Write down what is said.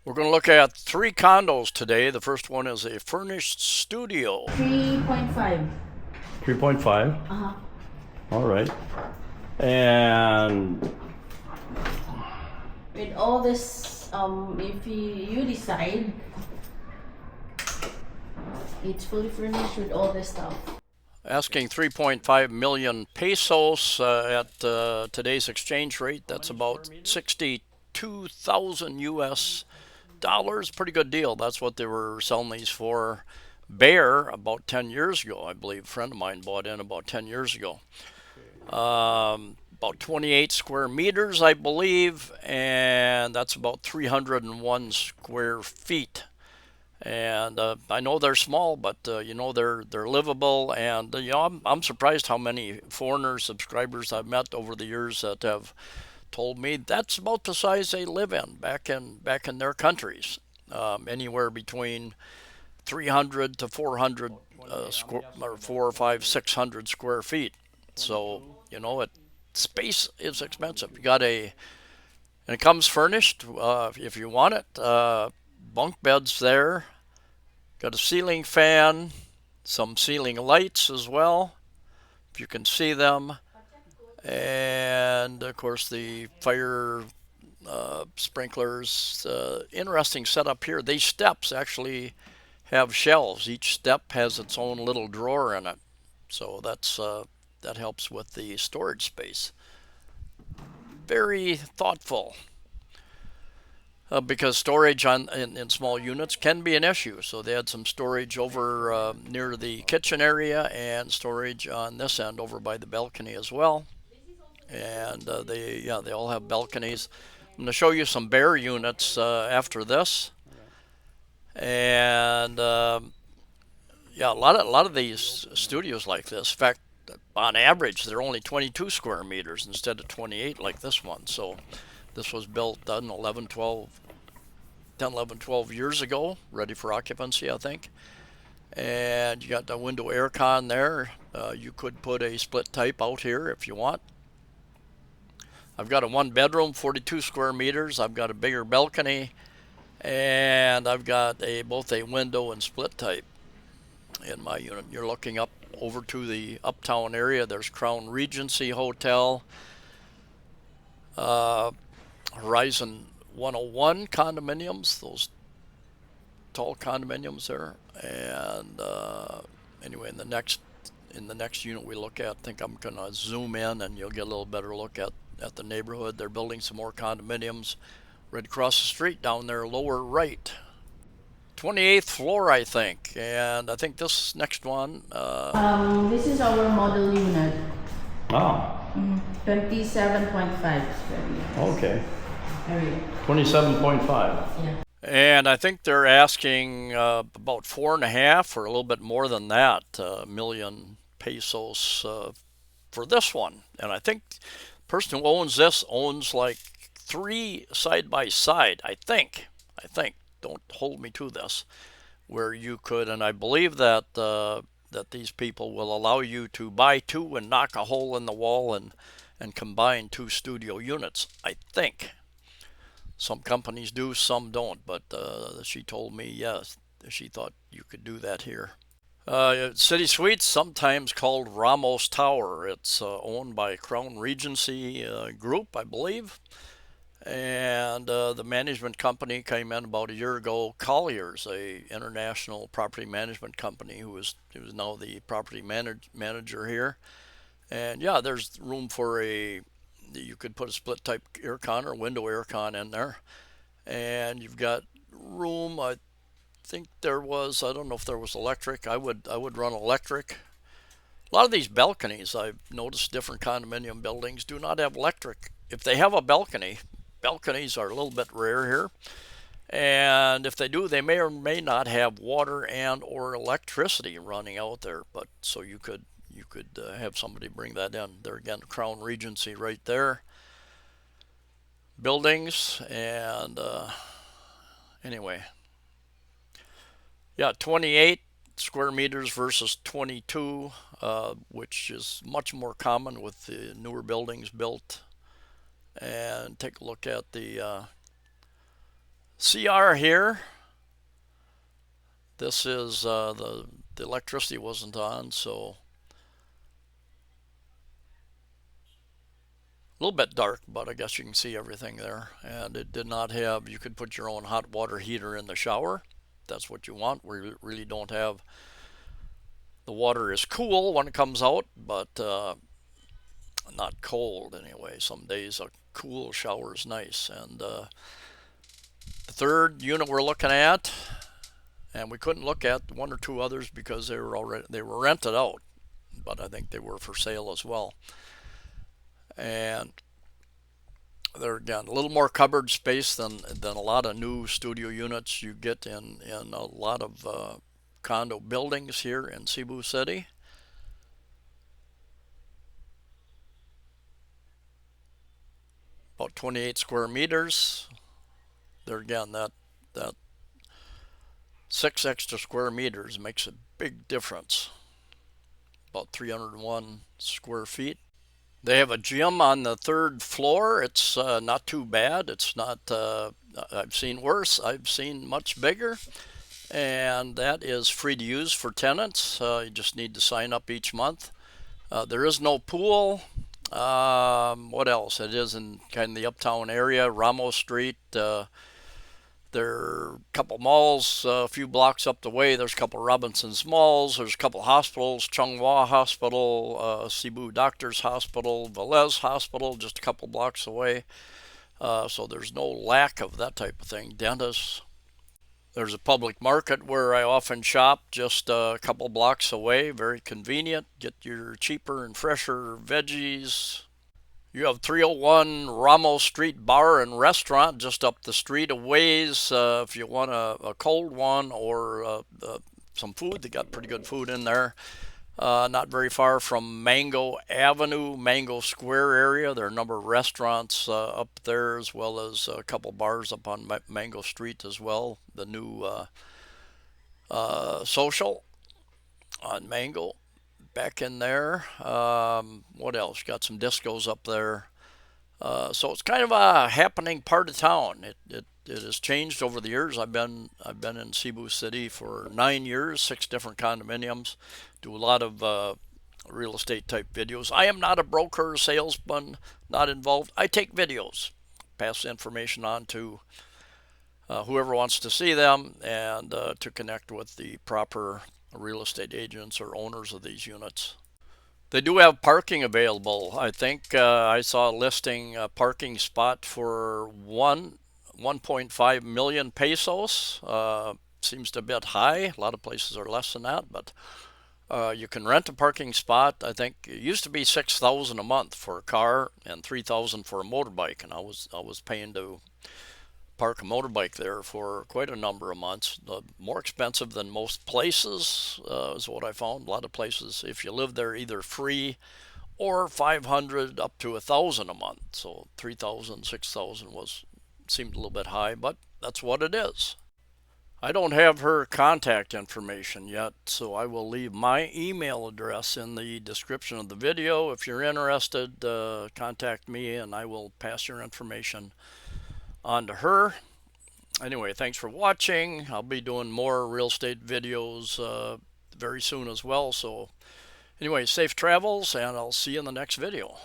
We're going to look at three condos today. The first one is a furnished studio. 3.5. 3.5. Uh-huh. All right. And With all this, if you decide, it's fully furnished with all this stuff. asking 3.5 million pesos at today's exchange rate. That's about 62,000 US dollars. Pretty good deal. That's what they were selling these for bare about 10 years ago, I believe. A friend of mine bought in about 10 years ago. About 28 square meters, I believe, and that's about 301 square feet. And I know they're small, but they're livable. And I'm surprised how many foreigner subscribers I've met over the years that have told me that's about the size they live in back in their countries, anywhere between 300 to 400 or 4 or 5 600 square feet. So space is expensive. And it comes furnished if you want it. Bunk beds there. Got a ceiling fan, some ceiling lights as well, if you can see them, and of course the fire sprinklers. Interesting setup here. These steps actually have shelves. Each step has its own little drawer in it, so that helps with the storage space. Very thoughtful. Because storage in small units can be an issue. So they had some storage over near the kitchen area and storage on this end over by the balcony as well. And they all have balconies. I'm going to show you some bare units after this. And a lot of these studios like this. In fact, on average, they're only 22 square meters instead of 28 like this one. So this was built in 10, 11, 12 years ago, ready for occupancy, I think. And you got the window air con there. You could put a split type out here if you want. I've got a one bedroom, 42 square meters. I've got a bigger balcony, and I've got both a window and split type in my unit. You're looking up over to the Uptown area. There's Crown Regency Hotel, Horizon 101 condominiums, those tall condominiums there. And anyway, in the next unit we look at, I think I'm gonna zoom in and you'll get a little better look at the neighborhood. They're building some more condominiums right across the street down there, lower right. 28th floor, I think. And I think this next one. This is our model unit. Oh, 27.5 square meters. okay. Area. 27.5. Yeah. And I think they're asking about 4.5 or a little bit more than that million pesos for this one. And I think the person who owns this owns like three side by side. I think. Don't hold me to this. Where you could, and I believe that that these people will allow you to buy two and knock a hole in the wall and combine two studio units. I think. Some companies do, some don't, but she told me, yes, she thought you could do that here. City Suites, sometimes called Ramos Tower. It's owned by Crown Regency Group, I believe. And the management company came in about a year ago, Colliers, a international property management company who is now the property manager here. And yeah, there's room for you could put a split type aircon or window aircon in there, and you've got room. I think I don't know if there was electric. I would run electric. A lot of these balconies, I've noticed different condominium buildings do not have electric. If they have a balcony, balconies are a little bit rare here, and if they do, they may or may not have water and or electricity running out there. But so you could have somebody bring that in. There again, Crown Regency right there. Buildings and anyway, yeah, 28 square meters versus 22, which is much more common with the newer buildings built. And take a look at CR here. This is the electricity wasn't on, so a little bit dark, but I guess you can see everything there. And it did not have, you could put your own hot water heater in the shower. That's what you want. We really don't have, the water is cool when it comes out, but not cold anyway. Some days a cool shower is nice. And the third unit we're looking at, and we couldn't look at one or two others because they were rented out, but I think they were for sale as well. And they're again a little more cupboard space than a lot of new studio units you get in a lot of condo buildings here in Cebu City. About 28 square meters. There again, that 6 extra square meters makes a big difference. About 301 square feet. They have a gym on the third floor. It's not too bad. It's not. I've seen worse. I've seen much bigger, and that is free to use for tenants. You just need to sign up each month. There is no pool. What else? It is in kind of the Uptown area, Ramos Street. There are a couple malls a few blocks up the way. There's a couple Robinson's malls. There's a couple hospitals, Chunghwa Hospital, Cebu Doctors Hospital, Velez Hospital, just a couple blocks away. So there's no lack of that type of thing. Dentists. There's a public market where I often shop just a couple blocks away. Very convenient. Get your cheaper and fresher veggies. You have 301 Ramos Street Bar and Restaurant just up the street a ways. If you want a cold one or some food, they got pretty good food in there. Not very far from Mango Avenue, Mango Square area. There are a number of restaurants up there, as well as a couple bars up on Mango Street as well. The new Social on Mango back in there. What else? Got some discos up there. So it's kind of a happening part of town. It has changed over the years. I've been in Cebu City for 9 years, 6 different condominiums. Do a lot of real estate type videos. I am not a broker, salesman, not involved. I take videos, pass the information on to whoever wants to see them, and to connect with the proper real estate agents or owners of these units. They do have parking available. I think I saw a listing a parking spot for 1.5 million pesos. Seems a bit high. A lot of places are less than that, but you can rent a parking spot. I think it used to be 6,000 a month for a car and 3,000 for a motorbike, and I was paying to park a motorbike there for quite a number of months. More expensive than most places is what I found. A lot of places, if you live there, either free or 500 up to 1,000 a month. So 3,000, 6,000 seemed a little bit high, but that's what it is. I don't have her contact information yet, so I will leave my email address in the description of the video. If you're interested, contact me and I will pass your information on to her. Anyway, thanks for watching. I'll be doing more real estate videos very soon as well. So anyway, safe travels, and I'll see you in the next video.